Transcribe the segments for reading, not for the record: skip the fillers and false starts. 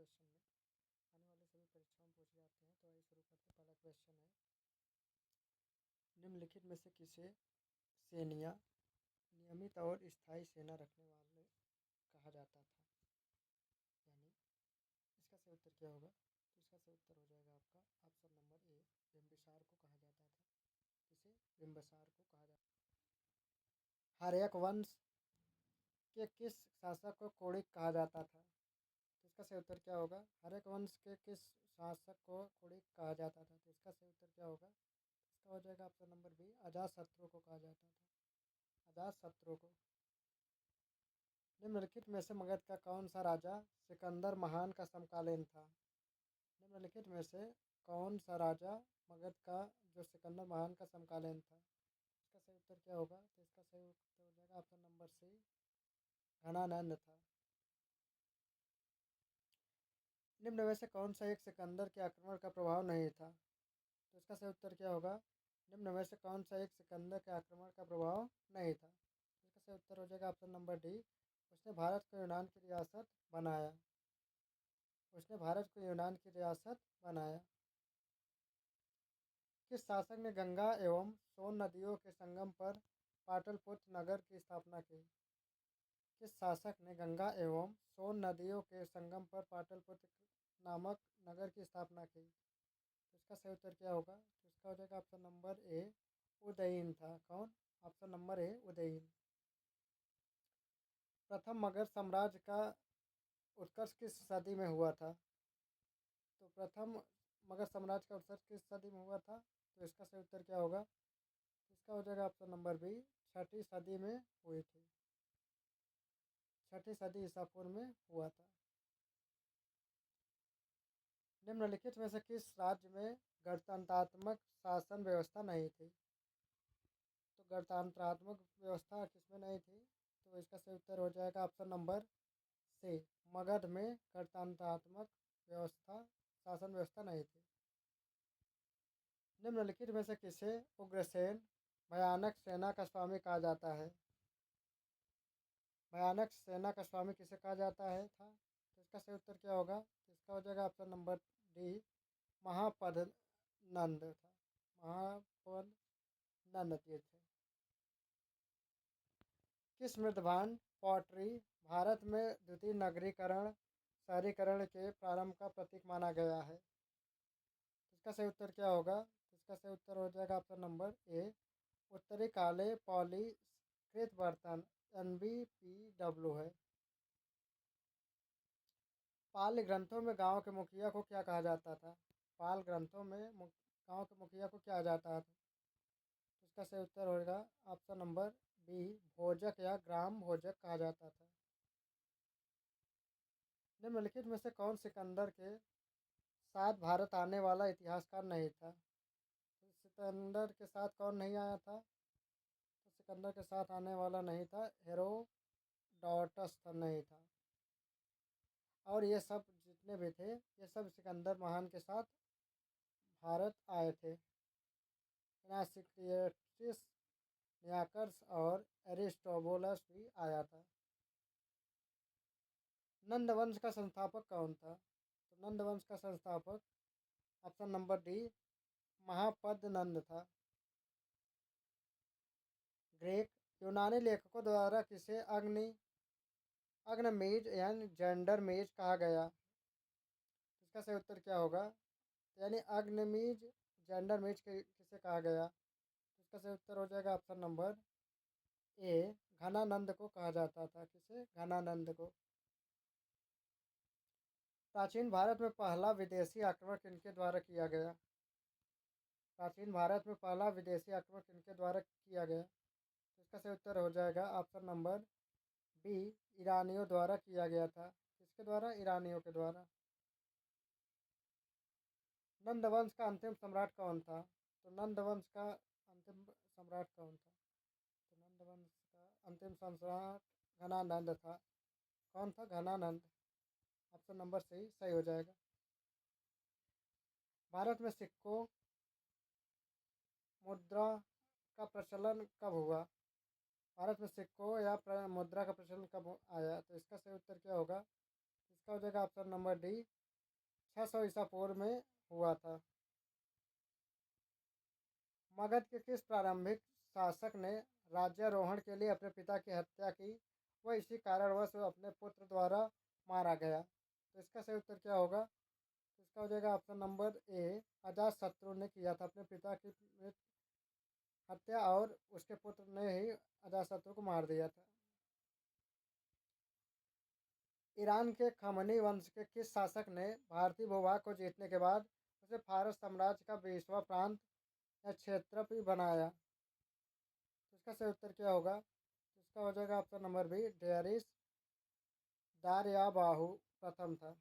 Question में आने वाले सभी परीक्षाओं में पूछे जाते हैं। तो आइए शुरू करते हैं। पहला क्वेश्चन है, निम्नलिखित में से किसे सेनिया नियमित और स्थायी सेना रखने वाले कहा जाता था? यानी इसका सही उत्तर क्या होगा? तो इसका सही उत्तर हो जाएगा आपका ऑप्शन नंबर ए, बिम्बिसार को कहा जाता था। किसे? बिम्बिसार को कहा जाता था। हर्यक वंश के किस शासक को कोणिक कहा जाता था? तो इसका सही उत्तर क्या होगा? हर्यक वंश के किस शासक को कोणिक कहा जाता था? तो इसका सही उत्तर क्या होगा? इसका हो जाएगा ऑप्शन नंबर बी, अजातशत्रु को कहा जाता था। अजातशत्रु को। निम्नलिखित में से मगध का कौन सा राजा सिकंदर महान का समकालीन था? निम्नलिखित में से कौन सा राजा मगध का जो सिकंदर महान का समकालीन था? इसका सही उत्तर क्या होगा? तो इसका सही उत्तर हो जाएगा ऑप्शन नंबर सी, घनानंद था। निम्न में से कौन सा एक सिकंदर के आक्रमण का प्रभाव नहीं था? तो इसका सही उत्तर क्या होगा? निम्न में से कौन सा एक सिकंदर के आक्रमण का प्रभाव नहीं था? इसका सही उत्तर हो जाएगा ऑप्शन नंबर डी, उसने भारत को यूनान की रियासत बनाया। उसने भारत को यूनान की रियासत बनाया। किस शासक ने गंगा एवं सोन नदियों के संगम पर पाटलिपुत्र नगर की स्थापना की? किस शासक ने गंगा एवं सोन नदियों के संगम पर पाटलिपुत्र नामक नगर की स्थापना की? तो इसका सही उत्तर क्या होगा? तो इसका हो जाएगा ऑप्शन नंबर ए, उदयन था। कौन? Option number A, Udayan. प्रथम मगध साम्राज्य का उत्कर्ष किस सदी में हुआ था? तो प्रथम मगध साम्राज्य का उत्कर्ष किस सदी में हुआ था? तो इसका सही उत्तर क्या होगा? इसका हो जाएगा ऑप्शन नंबर बी, छठी सदी में हुई थी। छठी सदी ईसा पूर्व में हुआ था। निम्नलिखित में से किस राज्य में गणतंत्रात्मक शासन व्यवस्था नहीं थी? तो गणतंत्रात्मक व्यवस्था किसमें नहीं थी? तो इसका सही उत्तर हो जाएगा ऑप्शन नंबर सी, मगध में गणतंत्रात्मक व्यवस्था शासन व्यवस्था नहीं थी। निम्नलिखित में से किसे उग्रसेन भयानक सेना का स्वामी कहा जाता है? भयानक सेना का स्वामी किसे कहा जाता है था? तो इसका सही उत्तर क्या होगा? तो इसका हो जाएगा ऑप्शन नंबर डी, महापद नंद था। महापद नंद तीर्थ। किस मृदभान पॉटरी भारत में द्वितीय नगरीकरण शहरीकरण के प्रारंभ का प्रतीक माना गया है? इसका सही उत्तर क्या होगा? इसका सही उत्तर हो जाएगा ऑप्शन नंबर ए, उत्तरी काले पॉलीकृत बर्तन NBPW है। पाल ग्रंथों में गांव के मुखिया को क्या कहा जाता था? पाल ग्रंथों में गांव के मुखिया को क्या जाता था? तो इसका सही उत्तर होगा ऑप्शन नंबर बी, भोजक या ग्राम भोजक कहा जाता था। निम्नलिखित में से कौन सिकंदर के साथ भारत आने वाला इतिहासकार नहीं था? तो सिकंदर के साथ कौन नहीं आया था? तो सिकंदर के साथ आने वाला नहीं था, हेरोडोटस नहीं था। और ये सब जितने भी थे, ये सब सिकंदर महान के साथ भारत आए थे। नासिक्रियटिस, नियाकर्स और एरिस्टोबुलस भी आया था। नंद वंश का संस्थापक कौन था? तो नंद वंश का संस्थापक ऑप्शन नंबर डी, महापद नंद था। ग्रीक यूनानी लेखकों द्वारा किसे अग्नमेज यानी जेंडरमेज कहा गया? इसका सही उत्तर क्या होगा? यानी अग्नमीज जेंडरमेज किसे कहा गया? इसका सही उत्तर हो जाएगा ऑप्शन नंबर ए, घनानंद को कहा जाता था। किसे? घनानंद को। प्राचीन भारत में पहला विदेशी आक्रमण किनके द्वारा किया गया? प्राचीन भारत में पहला विदेशी आक्रमण किनके द्वारा किया गया? तो इसका सही उत्तर हो जाएगा ऑप्शन नंबर बी, ईरानियों द्वारा किया गया था। किसके द्वारा? ईरानियों के द्वारा। नंद वंश का अंतिम सम्राट कौन था? तो नंद वंश का अंतिम सम्राट कौन था? तो नंद वंश का अंतिम सम्राट घनानंद था। कौन था? घनानंद। ऑप्शन नंबर सी सही हो जाएगा। भारत में सिक्कों मुद्रा का प्रचलन कब हुआ? भारत में सिक्कों या मुद्रा का प्रचलन कब आया? तो इसका सही उत्तर क्या होगा? इसका हो जाएगा ऑप्शन नंबर डी, 600 ईसा पूर्व में हुआ था। मगध के किस प्रारंभिक शासक ने राज्यारोहण के लिए अपने पिता की हत्या की? वह इसी कारणवश अपने पुत्र द्वारा मारा गया। तो इसका सही उत्तर क्या होगा? इसका हो जाएगा ऑप्शन नंबर ए, अजातशत्रु ने किया था अपने पिता की हत्या और उसके पुत्र ने ही अजातशत्रु को मार दिया था। ईरान के खमनी वंश के किस शासक ने भारतीय भूभाग को जीतने के बाद उसे फारस साम्राज्य का 20वां प्रांत या क्षेत्र भी बनाया? तो इसका सही उत्तर क्या होगा? तो इसका हो जाएगा ऑप्शन नंबर बी, डेयरिस दारयाबाहु प्रथम था।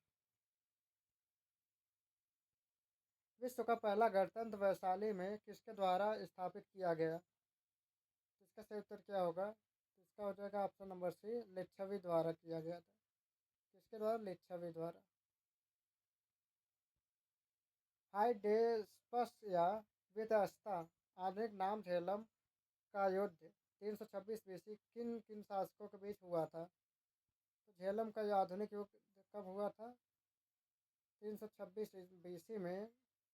विश्व का पहला गणतंत्र वैशाली में किसके द्वारा स्थापित किया गया? तो इसका सही उत्तर क्या होगा? तो इसका हो जाएगा ऑप्शन नंबर सी, लिच्छवी द्वारा किया गया था। किसके द्वारा? लिच्छवी द्वारा। हाइडेस्पस या विदस्ता आधुनिक नाम झेलम का युद्ध 326 बीसी किन किन शासकों के बीच हुआ था? तो झेलम का यह आधुनिक युद्ध कब हुआ था? 326 बीसी में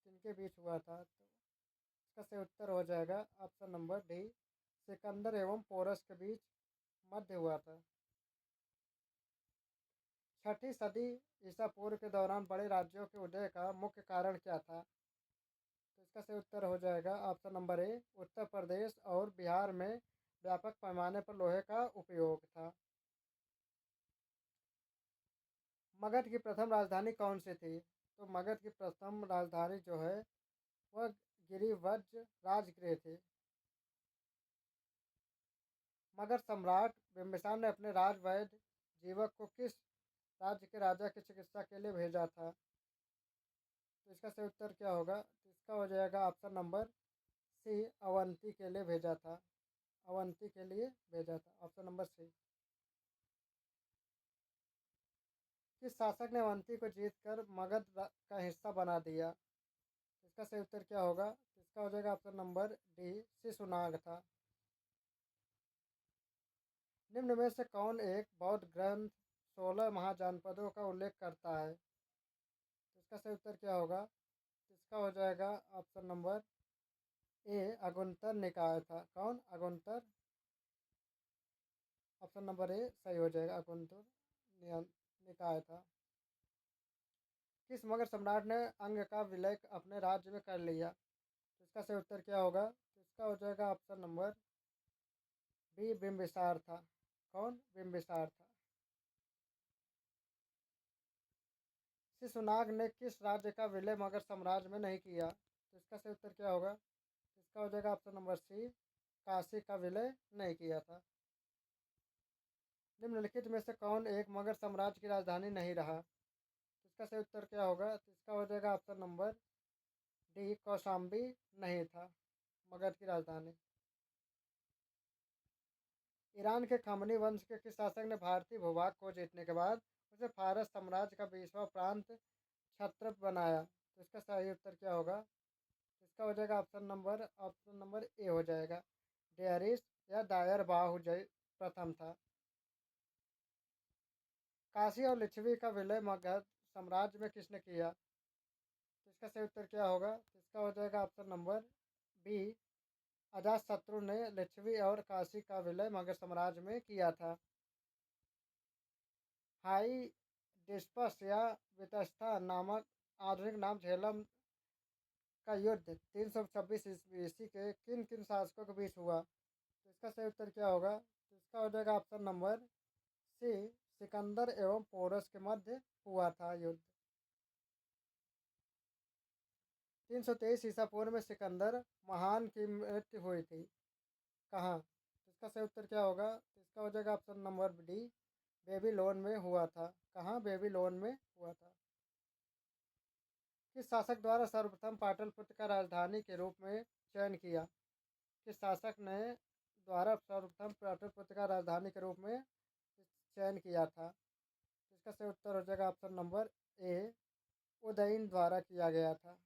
किनके बीच हुआ था? तो इसका सही उत्तर हो जाएगा ऑप्शन नंबर डी, सिकंदर एवं पोरस के बीच मध्य हुआ था। 6ठी सदी ईसा पूर्व के दौरान बड़े राज्यों के उदय का मुख्य कारण क्या था? तो इसका सही उत्तर हो जाएगा option number A, Uttar Pradesh और बिहार में व्यापक पैमाने पर लोहे का उपयोग था। मगध की प्रथम राजधानी कौन सी थी? तो मगध की प्रथम राजधानी जो है वह गिरिवज्र राजगृह थी। मगध सम्राट बिम्बिसार ने अपने राजवैद्य जीवक को किस राज्य के राजा की चिकित्सा के लिए भेजा था? तो इसका सही उत्तर क्या होगा? तो इसका हो जाएगा ऑप्शन नंबर सी, अवंती के लिए भेजा था। अवंती के लिए भेजा था, ऑप्शन नंबर सी। किस शासक ने अवंती को जीतकर मगध का हिस्सा बना दिया? इसका सही उत्तर क्या होगा? तो इसका हो जाएगा ऑप्शन नंबर डी, शिशुनाग था। निम्न में से कौन एक बौद्ध ग्रंथ 16 महाजनपदों का उल्लेख करता है? तो इसका सही उत्तर क्या होगा? तो इसका हो जाएगा ऑप्शन नंबर ए, अगुंतर निकाय था। कौन? अगुंतर। ऑप्शन नंबर ए सही हो जाएगा, अगुंतर निकाय था। किस मगध सम्राट ने अंग का विलय अपने राज्य में कर लिया? तो इसका सही उत्तर क्या होगा? तो इसका हो जाएगा ऑप्शन नंबर बी, बिम्बिसार था। कौन? बिम्बिसार था। शिशुनाग ने किस राज्य का विलय मगध साम्राज्य में नहीं किया? तो इसका सही उत्तर क्या होगा? इसका हो जाएगा ऑप्शन नंबर सी, काशी का विलय नहीं किया था। निम्नलिखित में से कौन एक मगध साम्राज्य की राजधानी नहीं रहा? तो इसका सही उत्तर क्या होगा? तो इसका हो जाएगा ऑप्शन नंबर डी, कौशाम्बी नहीं था मगध की राजधानी। ईरान के खमनी वंश के किस शासक ने भारतीय भूभाग को जीतने के बाद उसे फारस साम्राज्य का 20वां प्रांत छत्र बनाया? तो इसका सही उत्तर क्या होगा? इसका हो जाएगा ऑप्शन नंबर ए हो जाएगा, डेयरिस या दायर बाहु प्रथम था। काशी और लिच्छवी का विलय मगध साम्राज्य में किसने किया? तो इसका सही उत्तर क्या होगा? तो इसका हो जाएगा ऑप्शन नंबर बी, अजातशत्रु ने लिच्छवी और काशी का विलय मगध साम्राज्य में किया था। हाई डिस्पस या वितस्ता नामक आधुनिक नाम झेलम का युद्ध 326 ईस्वी के किन किन शासकों के बीच हुआ? तो इसका सही उत्तर क्या होगा? तो इसका हो जाएगा ऑप्शन नंबर सी, सिकंदर एवं पोरस के मध्य हुआ था युद्ध। 323 ईसा पूर्व में सिकंदर महान की मृत्यु हुई थी। कहाँ? तो इसका सही उत्तर क्या होगा? तो इसका हो जाएगा ऑप्शन नंबर डी, बेबीलोन में हुआ था। कहाँ? बेबीलोन में हुआ था। किस शासक द्वारा सर्वप्रथम पाटलिपुत्र का राजधानी के रूप में चयन किया? किस शासक ने द्वारा सर्वप्रथम पाटलिपुत्र का राजधानी के रूप में चयन किया था? इसका सही उत्तर हो जाएगा ऑप्शन नंबर ए, उदयन द्वारा किया गया था।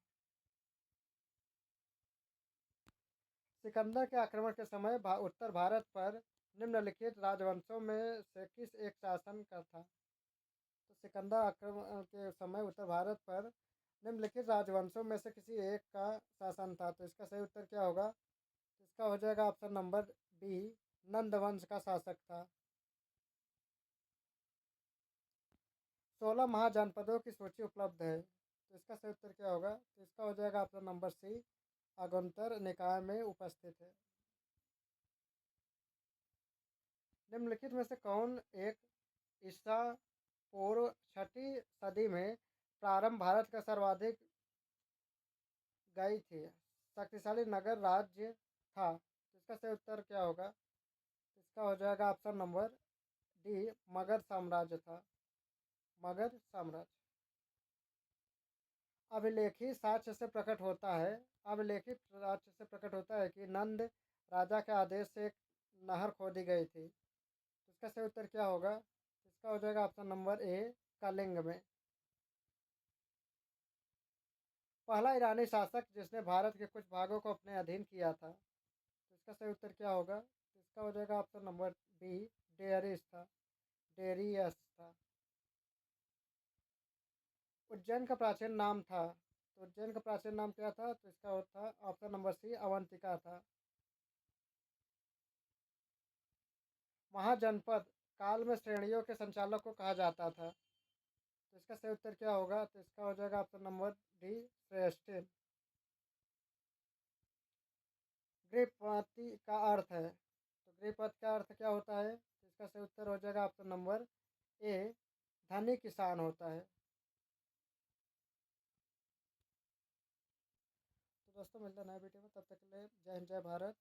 सिकंदर के आक्रमण के समय उत्तर भारत पर निम्नलिखित राजवंशों में से किस एक शासन का था? तो सिकंदर आक्रमण के समय उत्तर भारत पर निम्नलिखित राजवंशों में से किसी एक का शासन था। तो इसका सही उत्तर क्या होगा? इसका हो जाएगा ऑप्शन नंबर बी, नंद वंश का शासक था। 16 महाजनपदों की सूची उपलब्ध है। तो इसका सही उत्तर क्या होगा? तो इसका हो जाएगा ऑप्शन नंबर सी, अगुंतर निकाय में उपस्थित है। निम्नलिखित में से कौन एक ईसा पूर्व 6वीं सदी में प्रारंभ भारत का सर्वाधिक गई थी शक्तिशाली नगर राज्य था? तो इसका सही उत्तर क्या होगा? इसका हो जाएगा ऑप्शन नंबर डी, मगध साम्राज्य था। मगध साम्राज्य। अभिलेखी साक्ष्य से प्रकट होता है अभिलेखित साक्ष्य से प्रकट होता है कि नंद राजा के आदेश से एक नहर खोदी गई थी। तो इसका सही उत्तर क्या होगा? इसका हो जाएगा ऑप्शन नंबर ए, कलिंग में। पहला ईरानी शासक जिसने भारत के कुछ भागों को अपने अधीन किया था। तो इसका सही उत्तर क्या होगा? इसका हो जाएगा ऑप्शन नंबर बी, डेरियस था। डेरियस था। उज्जैन का प्राचीन नाम था। तो उज्जैन का प्राचीन नाम क्या था? तो इसका होता ऑप्शन नंबर सी, अवंतिका था। महाजनपद काल में श्रेणियों के संचालक को कहा जाता था। तो इसका सही उत्तर क्या होगा? तो इसका हो जाएगा ऑप्शन नंबर डी, श्रेष्ठिन। गृहपति का अर्थ है। तो गृहपति का अर्थ क्या होता है? तो इसका सही उत्तर हो जाएगा ऑप्शन नंबर ए, धनी किसान होता है। तो दोस्तों मिलते हैं नए वीडियो में, तब तक के लिए जय हिंद जय भारत।